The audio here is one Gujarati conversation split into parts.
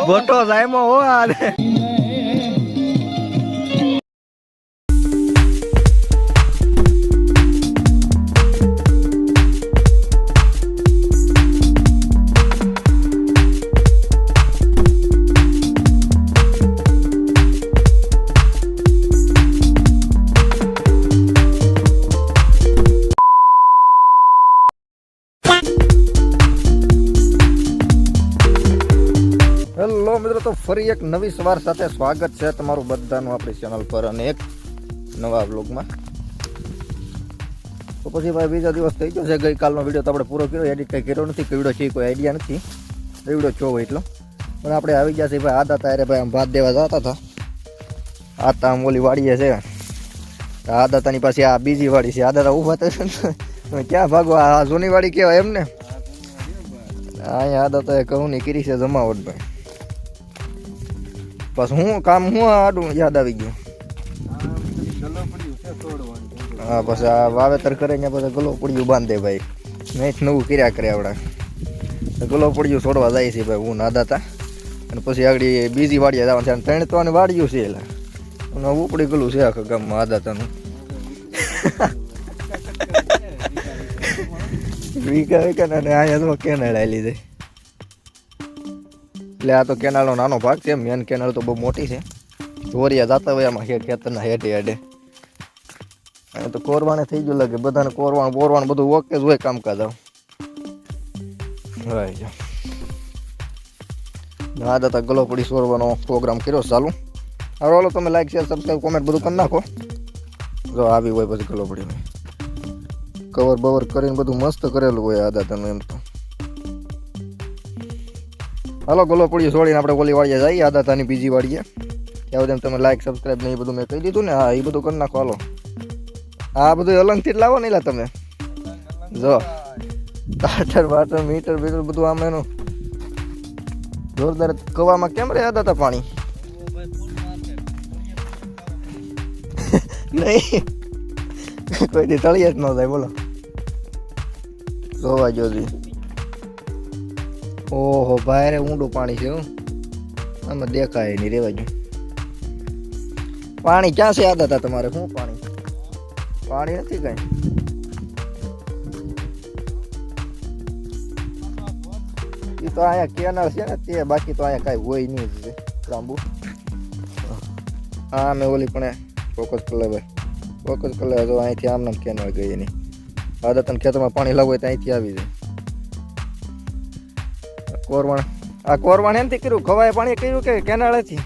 ભોટો સાહેબો હો આ હેલો મિત્રો, તો ફરી એક નવી સવાર સાથે સ્વાગત છે તમારું બધાનું આપણી ચેનલ પર અને એક નવા બ્લોગમાં. તો પછી ભાઈ બીજા દિવસ થઈ ગયો છે. ગઈકાલનો વિડીયો તો આપણે પૂરો કર્યો, એડિટ કંઈ કર્યો નથી, કેવડો છે કોઈ આઈડિયા નથી, એવડો છો હોય એટલો. પણ આપણે આવી ગયા છે ભાઈ આદા તારે ભાઈ આમ ભાત દેવા જતા હતા. આતા આમ ઓલી વાડીએ છે, આદાતાની પાસે આ બીજી વાડી છે. આદાતા ઊભા થશે ને ક્યાં ભાગવા, આ જૂની વાડી કહેવાય એમ ને. અહીંયા આદાતાએ કહું ની કરી છે જમાવટ ભાઈ. બસ હું કામ હું આડું યાદ આવી ગયું. હા બસ આ વાવેતર કરે ને પછી ગલો પડ્યું બાંધે ભાઈ. નહીં નવું કર્યા કરે આવડા ગલો પડ્યું છોડવા જાય છે ભાઈ. હું નાદાતા અને પછી આગળ બીજી વાડીએ જવાનું છે. ત્રણ તો આને વાડ્યું છે એટલે અને ઉપડી ગયેલું છે આખા ગામમાં આદાતાનું. વીકા વીકા અને અહીંયા તો કેનાલ આવેલી છે. એટલે આ તો કેનાલનો નાનો ભાગ છે. મેન કેનાલ તો બહુ મોટી છે. ધોરિયા જતા હોય આમાં ખેતરના હેઠે હેઠે. અને તો કોરવાણે થઈ ગયું લાગે બધાને. કોરવાણ બધું ઓકે જ હોય કામકાજ. આ દાતા ગલો પડી સોરવાનો પ્રોગ્રામ કર્યો ચાલુ. હવે ઓલો તમે લાઈક શેર સબસ્ક્રાઈબ કોમેન્ટ બધું કરી નાખો. જો આવી હોય પછી ગલો પડી હોય કવર બવર કરીને બધું મસ્ત કરેલું હોય આ દાતાનું. એમ તો હાલો ગલો પડ્યું છોડીને આપણે ઓલી વાડીએ જઈએ આદાતાની બીજી વાડીએ. ત્યાં સુધી તમે લાઈક સબસ્ક્રાઈબ ને એ બધું મેં કહી દીધું ને. હા એ બધું કરી નાખો. હાલો આ બધું અલંગથી જ લાવો નહીં લા તમે. જો સ્ટાર્ટર વાટર મીટર બીટર બધું આમ એનું જોરદાર. કવામાં કેમ રે આદાતા પાણી નહીં કોઈ દી તળિયે જ ન થાય બોલો. જોવા જોજી. ઓહો ભાઈ રે ઊંડું પાણી છે. આમાં દેખાય નહીં રેવા જો. પાણી ક્યાં છે આદા હતા તમારે? શું પાણી નથી કઈ. એ તો અહીંયા કેનાલ છે ને તે, બાકી તો અહીંયા કઈ હોય નહીં જ લાંબુ. હા મેં ઓલી પણ ફોકસ કરી લે ભાઈ. ફોકસ કરી લે તો અહીંથી આમ નામ કેનાલ ગઈ નહીં. આદા તને ખેતરમાં પાણી લાવવું હોય તો અહીંથી આવી જાય. કોરવાણ આ કોરવાણ એમથી કર્યું ખવાય પાણી કર્યું કે કેનાળેથી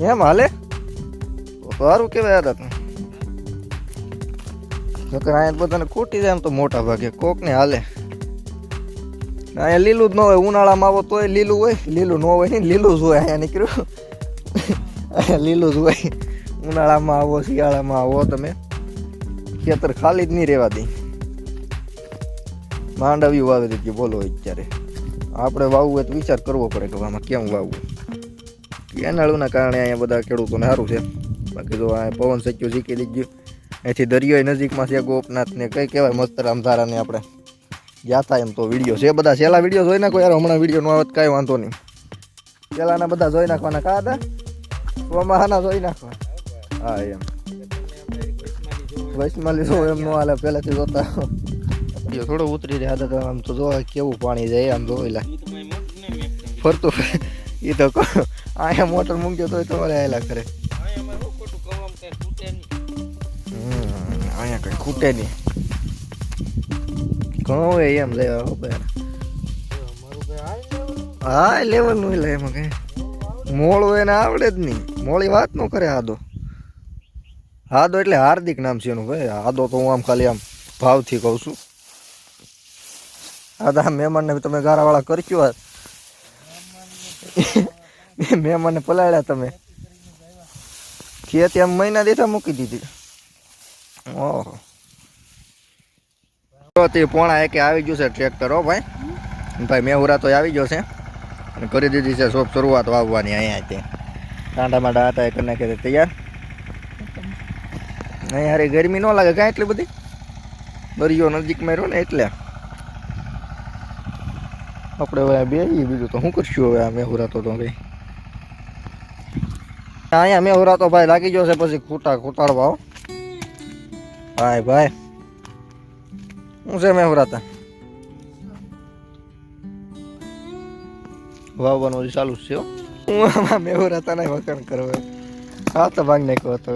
એમ હાલે સારું કેવાય. યાદ હતું અહીંયા બધાને ખૂટી જાય એમ તો મોટા ભાગે કોક ને હાલે. અહીંયા લીલું જ ન હોય. ઉનાળામાં આવો તોય લીલું હોય, લીલું ન હોય ને લીલું જ હોય. અહીંયા નીકળ્યું અહીંયા લીલું જ હોય. ઉનાળામાં આવો શિયાળામાં આવો તમે ખેતર ખાલી જ નહીં રહેવા દે. માંડવ્યું વાવી દીધી બોલો. અત્યારે આપણે વાવવું હોય તો વિચાર કરવો પડે કે આમાં કેમ વાવવું. કેનાળુના કારણે અહીંયા બધા ખેડૂતોને સારું છે. બાકી તો આ પવન સચ્યું શીખી દીધું. અહીંથી દરિયો નજીકમાં છે. ગોપનાથ ને કઈ કહેવાય મસ્તરામ ધારા ને આપણે ગયા એમ તો વિડીયો છે બધા. છેલ્લા વિડીયો જોઈ નાખો યાર. હમણાં વિડીયો નો આવે કાંઈ વાંધો નહીં. પેલાના બધા જોઈ નાખવાના. કા હતા ચોમાહાના જોઈ નાખવા. હા એમ વૈષ્ણમાલી જો એમ નો હાલે પહેલાથી જોતા. થોડો ઉતરી રહ્યા હતા આમ તો જો કેવું પાણી જાય આમ જોયેલા ફરતું. એ તો અહીંયા મોટર મૂક્યો તો તમારે આવેલા કરે. અહીંયા કઈ ખૂટે નહીં. ઘણું હોય એમ લેવા. હા લેવલ નું લે એમાં કઈ મોળું એને આવડે જ નહીં. મોળી વાત ન કરે. હાદો એટલે હાર્દિક નામ છે એનું ભાઈ. હાદો તો હું આમ ખાલી આમ ભાવથી કહું છું. હા તો મહેમાનને તમે ગારાવાળા કરજો. મહેમાનને પલાળ્યા તમે. ખેતી આમ મહિના દેતા મૂકી દીધી. ઓહો તે પોણા એકે આવી ગયું છે ટ્રેક્ટર. હો ભાઈ ભાઈ મેહુરા તો આવી ગયો છે અને કરી દીધી છે શરૂઆત વાવવાની. અહીંયા તે ટાંડા માંડા હતા એ કરી નાખે તૈયાર. નહીં હારી ગરમી ન લાગે કાંઈ એટલી બધી. દરિયો નજીકમાં રહ્યો ને એટલે આપણે હવે બે બીજું તો શું કરશું હવે? આ મેહુરાતો તો ભાઈ અહીંયા મેહુરાતો ભાઈ લાગી ગયો છે પછી ખૂટાડવા હો. ભાઈ ભાઈ શું છે મેહુરાતા? વાવવાનું ચાલુ છે હું આમાં મેહુરાતા નહીં વખાણ કરવા. હા તો ભાગ નાખ્યો હતો.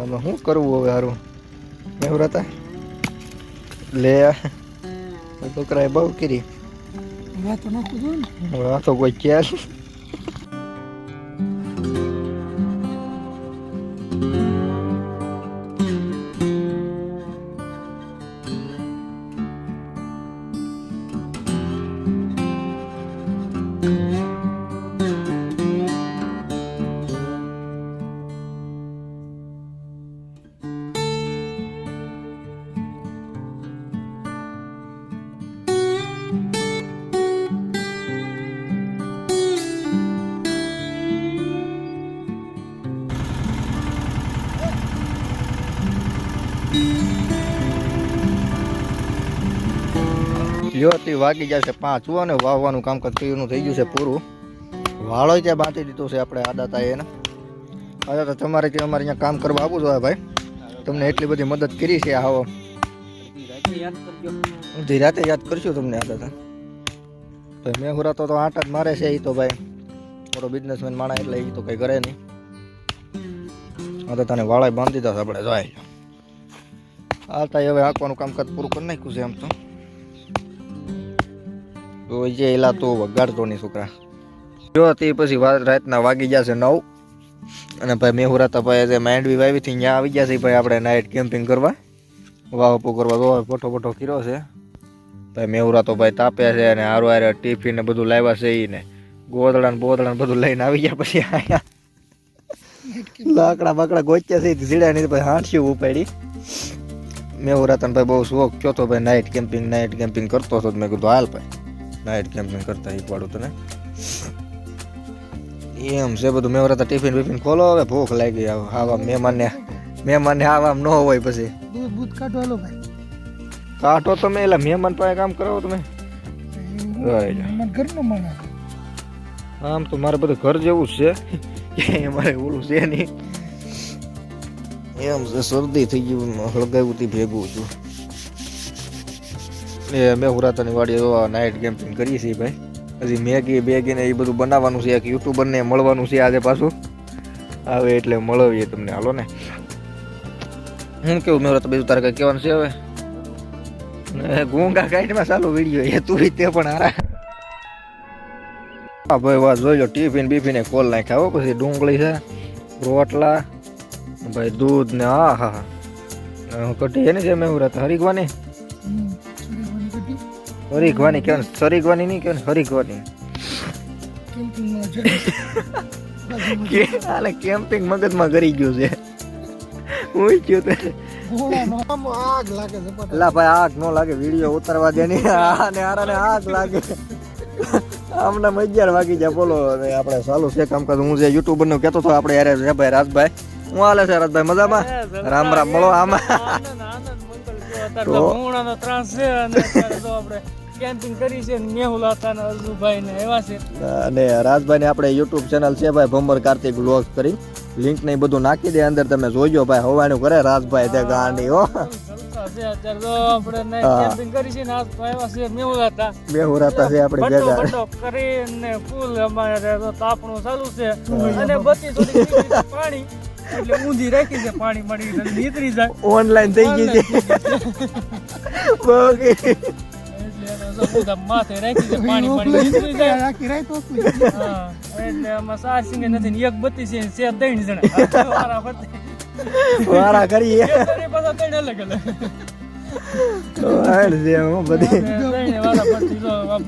આમાં શું કરવું હવે સારું? મેહુરાતા લે છોકરાએ બહુ કરી તો કોઈ ખ્યાલ. લ્યોતી વાગી જશે 5 અને વાવવાનું કામકાજ કર્યું થઈ ગયું છે પૂરું. વાળો ત્યાં બાંધી દીધો છે આપણે આદાતા એને. આદાતા તમારે ત્યાં અમારે અહીંયા કામ કરવા આવવું જોઈએ ભાઈ. તમને એટલી બધી મદદ કરી છે. આવો ઊંધી રાતે યાદ કરશું તમને આદાતા. તો મેહુરાતો તો આટા જ મારે છે. એ તો ભાઈ મોટો બિઝનેસમેન માણા એટલે એ તો કંઈ કરે નહીં. આદાતાને વાળા બાંધી દીધા આપણે જાય આવતા હવે આંકવાનું કામકાજ પૂરું કરી નાખ્યું છે. એમ તો જે એલા તો વગાડતો નહીં છોકરા. જો તે પછી રાતના વાગી જશે 9 અને ભાઈ મેહુરાતા ભાઈ જે માંડવી વાવી થી ત્યાં આવી ગયા છે ભાઈ આપણે નાઇટ કેમ્પિંગ કરવા વાવપો કરવા. તો પોઠો કર્યો છે ભાઈ. મેહુરાતો ભાઈ તાપ્યા છે અને હારો હારે ટિફિન ને બધું લાવ્યા છે. ઈ ને ગોદડા ને બોદડા ને બધું લઈને આવી ગયા. પછી લાકડા બાકડા ગોચ્યા છે ઝીડા ની ભાઈ હાંઠિયું ઉપાડી. મેહુરાતા ભાઈ બહુ શોખ થયો તો ભાઈ નાઇટ કેમ્પિંગ કરતો હતો. મેં કીધું હાલ ભાઈ નાઇટ કેમ્પિંગ કરતા શીખવાડું તને. એમ છે બધું. મેહુરાતા ટિફિન ખોલો હવે ભૂખ લાગી. આવા મહેમાનને આવામ ન હોય પછી દૂધ કાઢો હાલો ભાઈ. કાઢો તમે એટલે મહેમાન પાસે કામ કરો તમે. ઘરનો માણસ આમ તો મારે બધું ઘર જેવું જ છે. અમારે ઓલું છે નહીં. એમ છે શરદી થઈ ગયું હળગાવ્યું થી ભેગું છું. એ મેહુરાતાની વાડીએ તો નાઇટ કેમ્પિંગ કરીએ છીએ ભાઈ. હજી મેગી ને એ બધું બનાવવાનું છે. એક યુટ્યુબરને મળવાનું છે આજે પાછું આવે એટલે મળવીએ તમને. હાલો ને હું કેવું મેહુરાતા બીજું તારે કઈ કહેવાનું છે હવે? ગુંગા કાઈટમાં ચાલુ વિડીયો એ તું તે પણ હારા. હા ભાઈ વાહ જોઈ લો ટિફિન બીફિને ખોલ નાખ્યા હો. પછી ડુંગળી છે રોટલા ભાઈ દૂધ ને હા હા કઢી એની છે મેહુરાતા હરીગવાની કેવાનું સરીગવાની નહીં કેવાનું હરીગવાની. હાલે કેમ્પિંગ મગજમાં કરી ગયું છે. હું થયું તે આગ લાગે છે. લા ભાઈ આગ ન લાગે વિડીયો ઉતારવા દે નહીં. આને હારાને આગ લાગે. આમને 11 વાગી જાય બોલો. આપણે ચાલુ છે કામકાજ. હું જે યુટ્યુબર નું કહેતો હતો આપણે યાર છે ભાઈ રાજભાઈ. હું હાલે છે રાજભાઈ? મજામાં? રામ રામ મળો આમાં. કેમ્પિંગ કરી છે મેહુરાતા ને અર્જુભાઈ ને એવા છે. અને રાજભાઈ ને આપણે યુટ્યુબ ચેનલ છે ભાઈ ભંબર કાર્તિક વ્લોગ્સ કરી. લિંક ને બધું નાખી દે અંદર. તમે જોજો ભાઈ હોવાનું કરે રાજભાઈ તે ગાંડી હો. અત્યારે તો આપણે કેમ્પિંગ કરી છે ને આ એવા છે મેહુરાતા છે આપણે ભેગા કરીને ફૂલ અમારે તો તાપણું ચાલુ છે અને બત્તી થોડી પાણી એટલે ઊંધી રાખી છે. પાણી મળી નીકળી જાય ઓનલાઈન થઈ ગઈ છે. માથે રાખી છે પાણી નીકળી જાય. એટલે આમાં ચાર્જિંગ નથી ને એક બત્તી છે 3 જણા વારા કરીએ પાછા 3 અલગ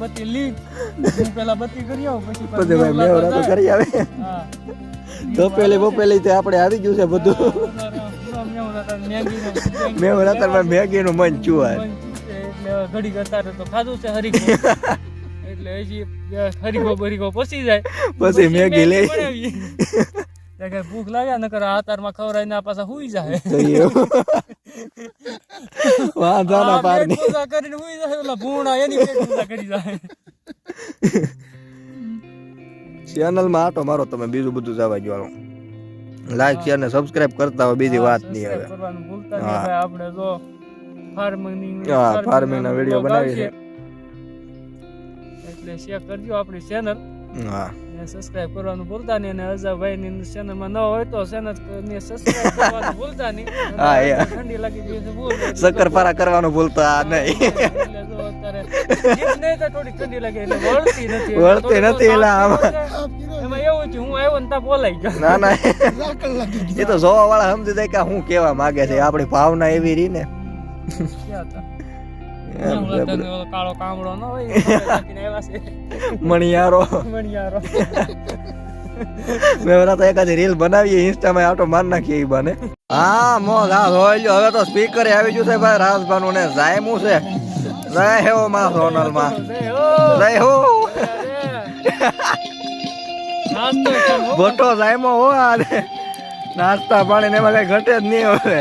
બત્તી લી પેલા બત્તી કરી આવો પછી મેહુરાતો કરી આવે. તો પેલી તે આપણે આવી ગયું છે બધું. મેહુરાતા મેગી નું મન ચુવાય એટલે ઘડી અત્યારે તો ખાધું છે હરીકો એટલે હજી હરીકો પસી જાય પછી મેગી લે. ભૂખ લાગે નકર આતારમાં ખવરાઈને આ પાછા હુઈ જાય. વાંધા ના પાર ની કરીને હુઈ જાય. ઓલા ભૂણા એની પેટ કરી જાય. ચેનલમાં આટો મારો તમે, બીજું બધું જવા જો. લાઈક શેર ને સબસ્ક્રાઇબ કરતા હોય, બીજી વાત નહીં હવે. Subscribe કરવાનું ભૂલતા નહીં ભાઈ. આપણે જો ફાર્મિંગ હા, ફાર્મિંગના વિડીયો બનાવી છે. એટલે શેર કરજો આપણી ચેનલ હા, ને સબસ્ક્રાઇબ કરવાનું ભૂલતા નહીં. અને અઝાભાઈ ની ચેનલમાં ન હોય તો ચેનલ ને સબસ્ક્રાઇબ કરવાનું ભૂલતા નહીં. હા, એ. ઠંડી લાગી ગઈ છે ભૂલ શક્કરપારા કરવાનું ભૂલતા નહીં. એટલે જો અત્યારે જીભ નહીં તો થોડી ઠંડી લાગે એટલે વળતી નથી. વળતી નથી એટલે એમાં એવું છે હું આવ્યો ને તા બોલાઈ ગયો. ના ના, એ તો જોવા વાળા સમજી જાય કે હું કેવા માંગે છે. આપણી ભાવના એવી રહી ને. ક્યાં હતા? કાળો કામડો ન હોય એ નાખીને આવ્યા છે. મણિયારો મણિયારો. મેં તો એકાદી રીલ બનાવીએ ઇન્સ્ટામાં આટો માર નાખીએ એ બાને. હા મોજ, હા જોઈ લ્યો. હવે તો સ્પીકર આવી ગયું છે ભાઈ રાજભાનું ને જાયમું છે. જય હો માં સોનલમાં, જય હો. ભોટો જાયમો હો. આ નાસ્તા પાણી ને એમાં કઈ ઘટે જ નહીં હવે.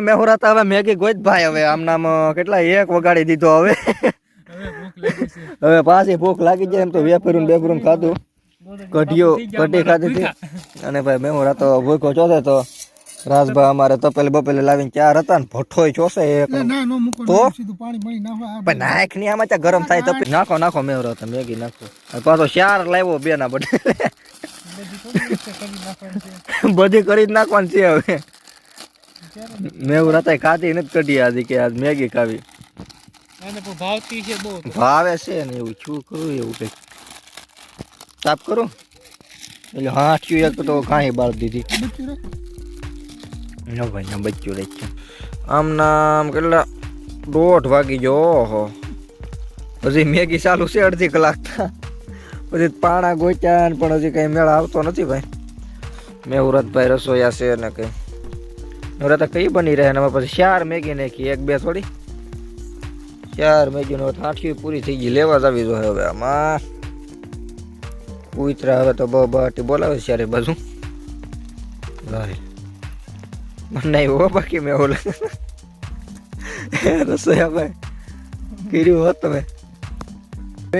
મેહુરા તો હવે મેગી ગોઈ જ ભાઈ. હવે આમ નામ કેટલા એક વગાડી દીધો હવે. હવે પાછી ભૂખ લાગી જાય એમ તો વેફરું બેફરું ખાધું, કઢી ખાધી હતી. અને ભાઈ મેહુરા તો ભૂખો ચોથે તો રાજભાઈ અમારે તપેલી બપેલી લાવીને ચાર હતા ને ભઠ્ઠોય ચોસે એક. તો નાખ ની આમાં ત્યાં ગરમ થાય તપેલી નાખો નાખો મેહુરા તો મેગી નાખો. પાછો ચાર લાવ્યો બે ના બદલે. બધી કરી જ નાખવાની છે હવે. મેં રાતે ખાધી નથી કઢી આજે કે આજ મેગી ખાવી. ભાવે છે ને એવું શું કરું એવું કઈક સાફ કરું એટલે હાંચ્યું એક તો કાંઈ બાળ દીધી. ન ભાઈ ના બચ્ચું રહી છે. આમ નામ કેટલા 1:30 વાગી ગયો. ઓહો, હજી મેગી ચાલુ છે અડધી કલાક. પછી પાણા ગોચ્યા પણ હજી કઈ મેળ આવતો નથી ભાઈ. મેહુરતભાઈ રસોયા છે ને કઈ નવરાતા કઈ બની રહે ને પછી 4 મેગી નાખી, 1-2 થોડી 4 મેગી નો આઠી પૂરી થઈ ગઈ. લેવા જ આવી જોઈએ હવે. આમાં કુતરા હવે તો બાટી બોલાવે છે બાજુ. મને હો બાકી મેં ઓલા રસોયા ભાઈ કર્યું હોત તમે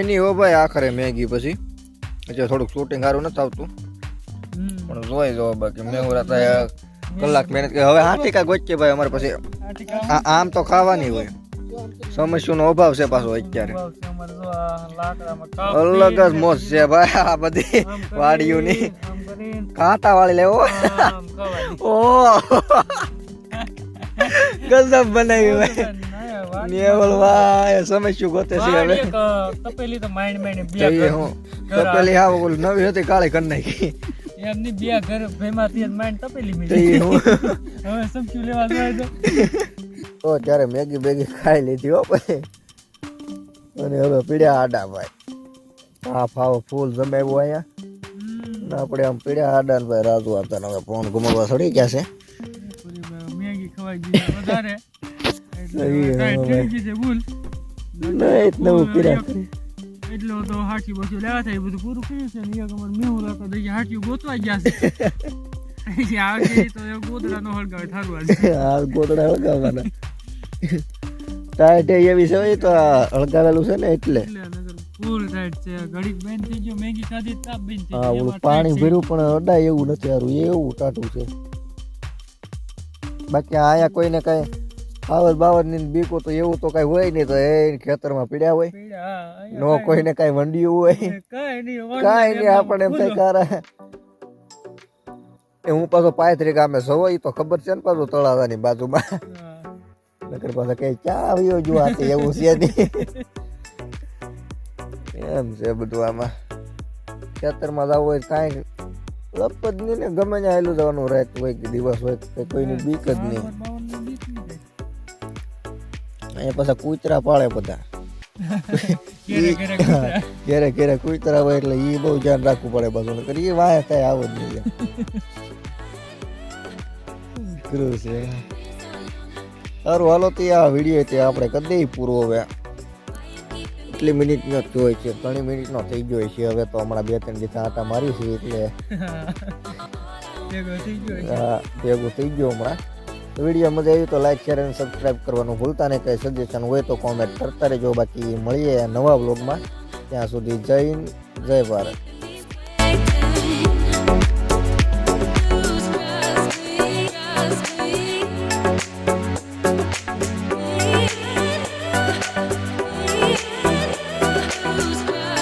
એની હો ભાઈ. આખરે મેગી પછી એટલે થોડુંક શૂટિંગ સારું નથી આવતું પણ જોઈ જો બાકી મેહુરા કલાક મહેનત કરી. હવે હાટીકા ગોચીએ ભાઈ અમારે પછી. આમ તો ખાવાની હોય, સમસ્યાનો અભાવ છે પાછો અત્યારે. અલગ જ મોજ છે ભાઈ આ બધી વાડીઓની. કાંટા વાળી લેવો. ઓ ગજબ બનાવી ભાઈ. નેવલ ભાઈ સમસ્યા ગોતે છે હવે. તપેલી તો માઈન્ડ માઈન્ડ તપેલી હા નવી હતી કાળી કરી નાખી. એમની બે ઘર ભેમાંથી માઈન્ડ તપેલી મિલી. હવે સમજુ લેવા જાય તો ત્યારે મેગી બેગી ખાઈ લીધી હો પછી. અને હવે પીડ્યા આડા ભાઈ. હા ફાવો ફૂલ જમાવ્યો અહીંયા. આપણે આમ પીડ્યા આડા ભાઈ. રાજુ હતા હવે ફોન ઘુમાવવા ચડી ગયા છે. મેગી ખવાઈ ગઈ વધારે એટલો તો હાચી બસો લેવા થાય બધું પૂરું કર્યું છે ને. એક અમાર મેહું રાખો દઈ હાચી ગોતવા ગયા છે. આવે તો એ ગોદડા નો હળગાવે થારું આજે. હા ગોદડા હળગાવવાના. ટાઈટ એવી છે તો હળગાવેલું છે ને એટલે ફૂલ ટાઈટ છે. ઘડીક બેન થઈ ગયો મેગી ખાધી તાપ બેન થઈ ગયો. ઓલું પાણી ભર્યું પણ અડાય એવું નથી હારું. એવું ટાટું છે. બાકી આયા કોઈને કઈ આવર બાવર ની બીકો તો એવું તો કઈ હોય નહીં. તો એ ખેતરમાં પીડ્યા હોય નો કોઈને કઈ વંડિયું હોય કઈ નહીં. આપણે એમ થાય કારા હું પાછો પાયથરી ગામે સવાય તો ખબર છે ને પાછું તળાવાની બાજુમાં. નકર પાછા કઈ ચા આવ્યો જો આ એવું છે નહીં. એમ છે બધું આમાં. ખેતરમાં જવું હોય કાંઈ લપ જ નહીં ને. ગમે ત્યાં હેલું જવાનું રાત હોય કે દિવસ હોય કોઈની બીક જ નહીં. અહીંયા પાછા કૂતરા પાળે બધા. ઘેરે ઘેરે કૂતરા. ઘેરે ઘેરે કૂતરા હોય એટલે એ બહુ ધ્યાન રાખવું પડે પાછું નકર એ વાય થાય આવો જ નહીં કરું છે સારું હાલો તે આ વિડીયો તે આપણે કરી દઈએ પૂરો હવે એટલી મિનિટનો જ હોય છે 3 મિનિટનો થઈ ગયો છે હવે તો હમણાં 2-3 દિવસ આટા મારી છે એટલે ભેગો થઈ ગયો છે. હા, ભેગું થઈ ગયું હમણાં વિડીયો મજા આવી તો લાઈક શેર અને સબસ્ક્રાઈબ કરવાનું ભૂલતા નહીં. કંઈ સજેશન હોય તો કોમેન્ટ કરતા રહેજો. બાકી મળીએ નવા વ્લોગમાં. ત્યાં સુધી જય હિન્દ, જય ભારત.